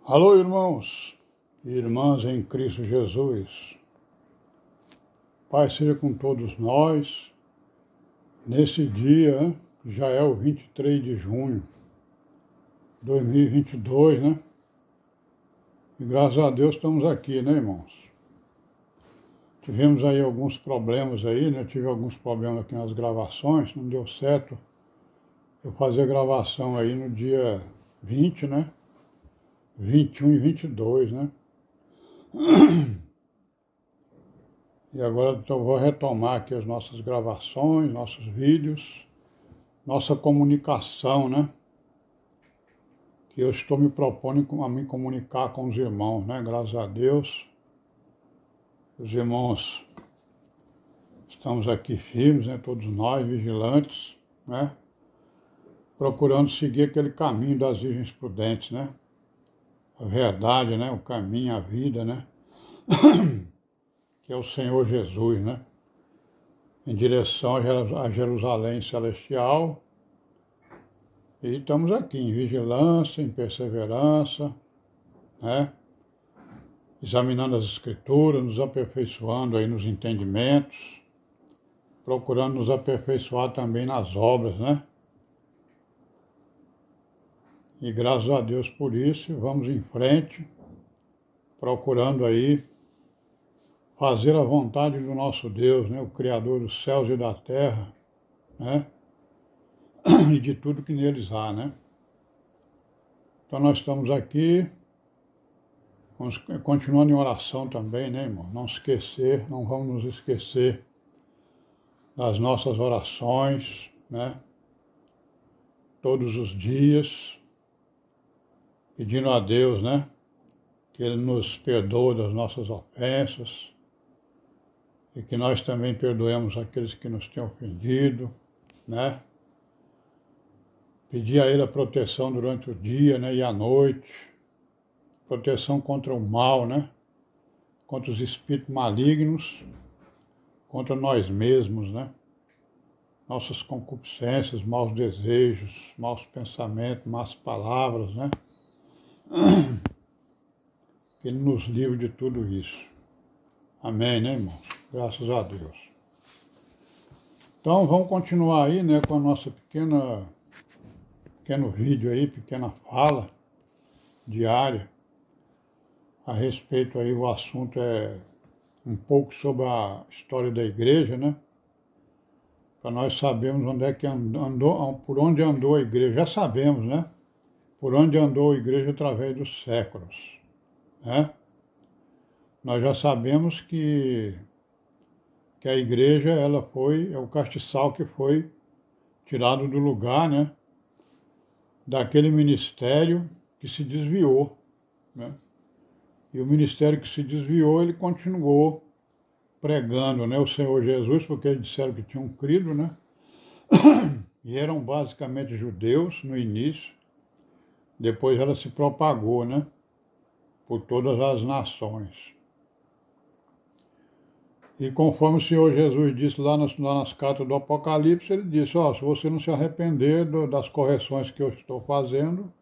Alô, irmãos e irmãs em Cristo Jesus. Pai seja com todos nós, nesse dia, já é o 23 de junho de 2022, né? E graças a Deus estamos aqui, né, irmãos? Tivemos aí alguns problemas aí, né? Tive alguns problemas aqui nas gravações, não deu certo eu fazer a gravação aí no dia 20, né? 21 e 22, né? E agora então vou retomar aqui as nossas gravações, nossos vídeos, nossa comunicação, né? Que eu estou me propondo a me comunicar com os irmãos, né? Graças a Deus, os irmãos estamos aqui firmes, né? Todos nós, vigilantes, né? Procurando seguir aquele caminho das virgens prudentes, né? A verdade, né? O caminho, a vida, né? Que é o Senhor Jesus, né? Em direção a Jerusalém Celestial. E estamos aqui em vigilância, em perseverança, né? Examinando as Escrituras, nos aperfeiçoando aí nos entendimentos, procurando nos aperfeiçoar também nas obras, né? E graças a Deus por isso, vamos em frente, procurando aí fazer a vontade do nosso Deus, né? O Criador dos céus e da terra, né? E de tudo que neles há, né? Então nós estamos aqui, continuando em oração também, né, irmão? Não esquecer, não vamos nos esquecer das nossas orações, né? Todos os dias, pedindo a Deus, né? Que Ele nos perdoe das nossas ofensas e que nós também perdoemos aqueles que nos têm ofendido, né? Pedir a Ele a proteção durante o dia, né, e a noite, proteção contra o mal, né, contra os espíritos malignos, contra nós mesmos, né, nossas concupiscências, maus desejos, maus pensamentos, más palavras, né, que Ele nos livre de tudo isso. Amém, né, irmão? Graças a Deus. Então, vamos continuar aí, né, com a nossa pequeno vídeo aí, pequena fala diária a respeito aí, o assunto é um pouco sobre a história da igreja, né? Para nós sabermos onde é que andou, por onde andou a igreja. Já sabemos, né? Por onde andou a igreja através dos séculos, né? Nós já sabemos que a igreja, ela foi, é o castiçal que foi tirado do lugar, né? Daquele ministério que se desviou, né? E o ministério que se desviou, ele continuou pregando, né, o Senhor Jesus, porque eles disseram que tinham crido, né? E eram basicamente judeus no início, depois ela se propagou, né, por todas as nações. E conforme o Senhor Jesus disse lá nas cartas do Apocalipse, ele disse, ó, se você não se arrepender das correções que eu estou fazendo,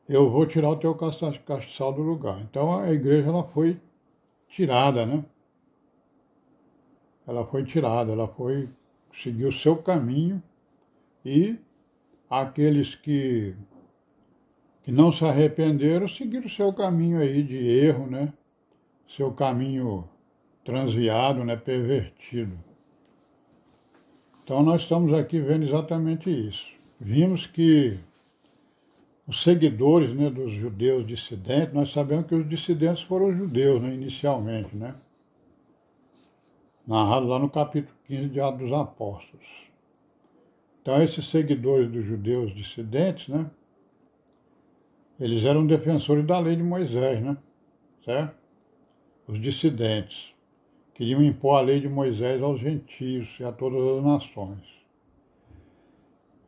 eu vou tirar o teu castiçal do lugar. Então a igreja, ela foi tirada, né? Ela foi tirada, ela foi seguir o seu caminho, e aqueles que não se arrependeram seguiram o seu caminho aí de erro, né? Seu caminho transviado, né? Pervertido. Então nós estamos aqui vendo exatamente isso. Vimos que os seguidores, né, dos judeus dissidentes, nós sabemos que os dissidentes foram os judeus, né, inicialmente, né? Narrado lá no capítulo 15 de Atos dos Apóstolos. Então esses seguidores dos judeus dissidentes, né, eles eram defensores da lei de Moisés, né? Certo? Os dissidentes queriam impor a lei de Moisés aos gentios e a todas as nações.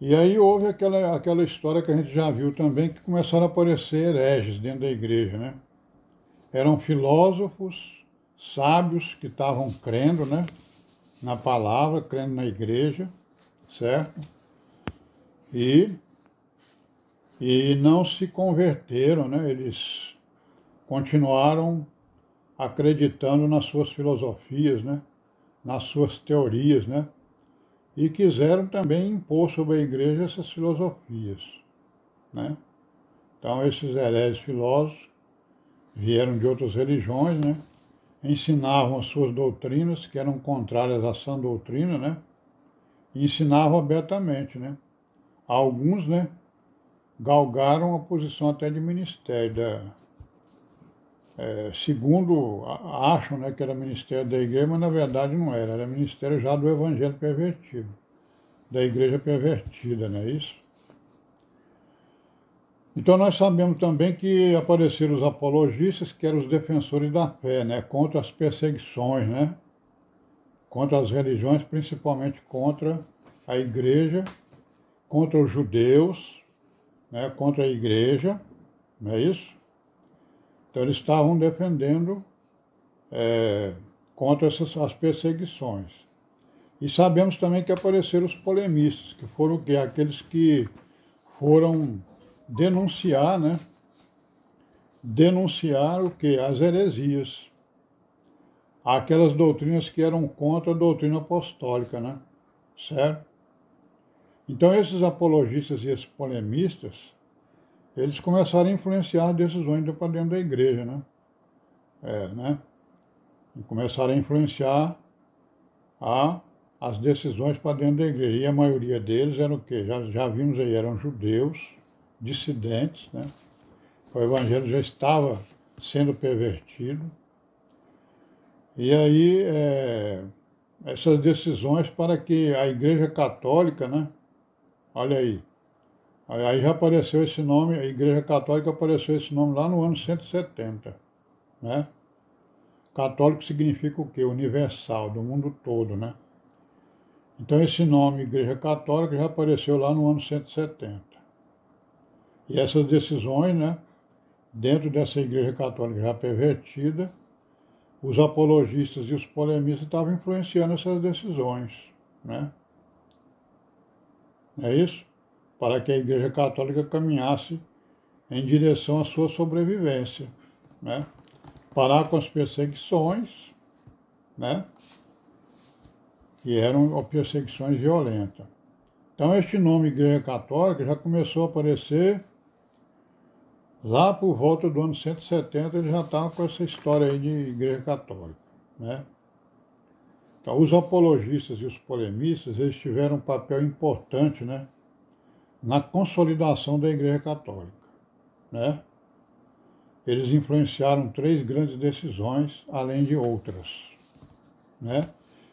E aí houve aquela história que a gente já viu também, que começaram a aparecer hereges dentro da igreja, né? Eram filósofos, sábios que estavam crendo, né, na palavra, crendo na igreja, certo? E e não se converteram, né? Eles continuaram acreditando nas suas filosofias, né? Nas suas teorias, né? E quiseram também impor sobre a igreja essas filosofias, né? Então esses hereges filósofos vieram de outras religiões, né? Ensinavam as suas doutrinas, que eram contrárias à sã doutrina, né? E ensinavam abertamente, né? Alguns, né, galgaram a posição até de ministério, segundo acham, né, que era ministério da igreja, mas na verdade não era, era ministério já do evangelho pervertido, da igreja pervertida, não é isso? Então nós sabemos também que apareceram os apologistas, que eram os defensores da fé, né, contra as perseguições, né, contra as religiões, principalmente contra a igreja, contra os judeus, né, contra a igreja, não é isso? Então eles estavam defendendo contra as perseguições. E sabemos também que apareceram os polemistas, que foram o quê? Aqueles que foram denunciar, né? Denunciar o quê? As heresias. Aquelas doutrinas que eram contra a doutrina apostólica, né? Certo? Então esses apologistas e esses polemistas, eles começaram a influenciar as decisões para dentro da igreja, né? Né? E começaram a influenciar as decisões para dentro da igreja. E a maioria deles eram o quê? Já vimos aí, eram judeus, dissidentes, né? O evangelho já estava sendo pervertido. E aí, essas decisões para que a igreja católica, né? Olha aí já apareceu esse nome, a igreja católica apareceu esse nome lá no ano 170, né? Católico significa o quê? Universal, do mundo todo, né? Então esse nome, Igreja Católica, já apareceu lá no ano 170. E essas decisões, né, dentro dessa Igreja Católica já pervertida, os apologistas e os polemistas estavam influenciando essas decisões, né? Não é isso? Para que a Igreja Católica caminhasse em direção à sua sobrevivência, né? Parar com as perseguições, né? Que eram perseguições violentas. Então este nome Igreja Católica já começou a aparecer lá por volta do ano 170, ele já estava com essa história aí de Igreja Católica, né? Então os apologistas e os polemistas, eles tiveram um papel importante, né, na consolidação da Igreja Católica, né? Eles influenciaram 3 grandes decisões, além de outras, né?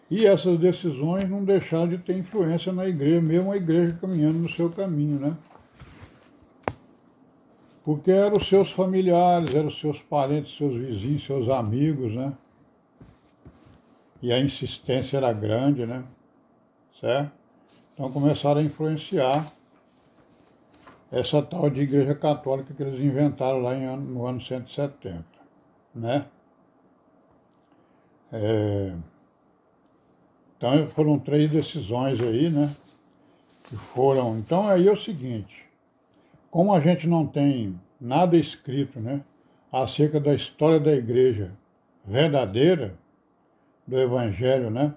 E essas decisões não deixaram de ter influência na igreja, mesmo a igreja caminhando no seu caminho, né? Porque eram os seus familiares, eram os seus parentes, seus vizinhos, seus amigos, né? E a insistência era grande, né? Certo? Então começaram a influenciar essa tal de igreja católica que eles inventaram lá no ano 170, né? Então foram 3 decisões aí, né? Que foram. Então aí é o seguinte, como a gente não tem nada escrito, né, acerca da história da igreja verdadeira, do evangelho, né,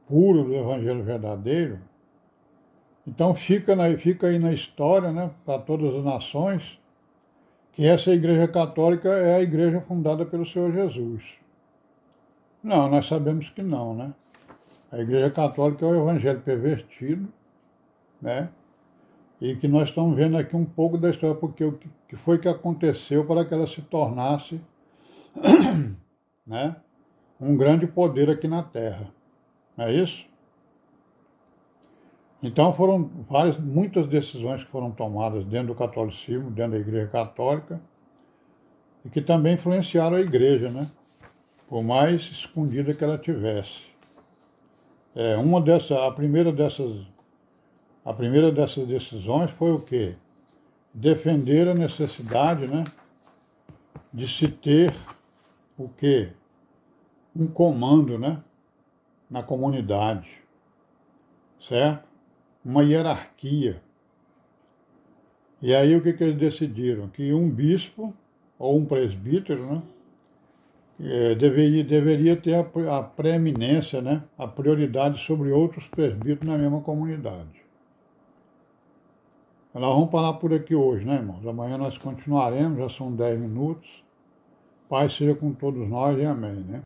puro do evangelho verdadeiro, então fica aí na história, né, para todas as nações, que essa igreja católica é a igreja fundada pelo Senhor Jesus. Não, nós sabemos que não, né? A igreja católica é o evangelho pervertido, né? E que nós estamos vendo aqui um pouco da história, porque o que foi que aconteceu para que ela se tornasse, né, um grande poder aqui na Terra. Não é isso? Então foram muitas decisões que foram tomadas dentro do catolicismo, dentro da Igreja Católica, e que também influenciaram a Igreja, né? Por mais escondida que ela tivesse. A primeira dessas decisões foi o quê? Defender a necessidade, né, de se ter o quê? Um comando, né, na comunidade, certo? Uma hierarquia. E aí o que eles decidiram? Que um bispo, ou um presbítero, né, deveria ter a preeminência, né, a prioridade sobre outros presbíteros na mesma comunidade. Nós vamos parar por aqui hoje, né, irmãos? Amanhã nós continuaremos, já são 10 minutos. Paz seja com todos nós e amém, né?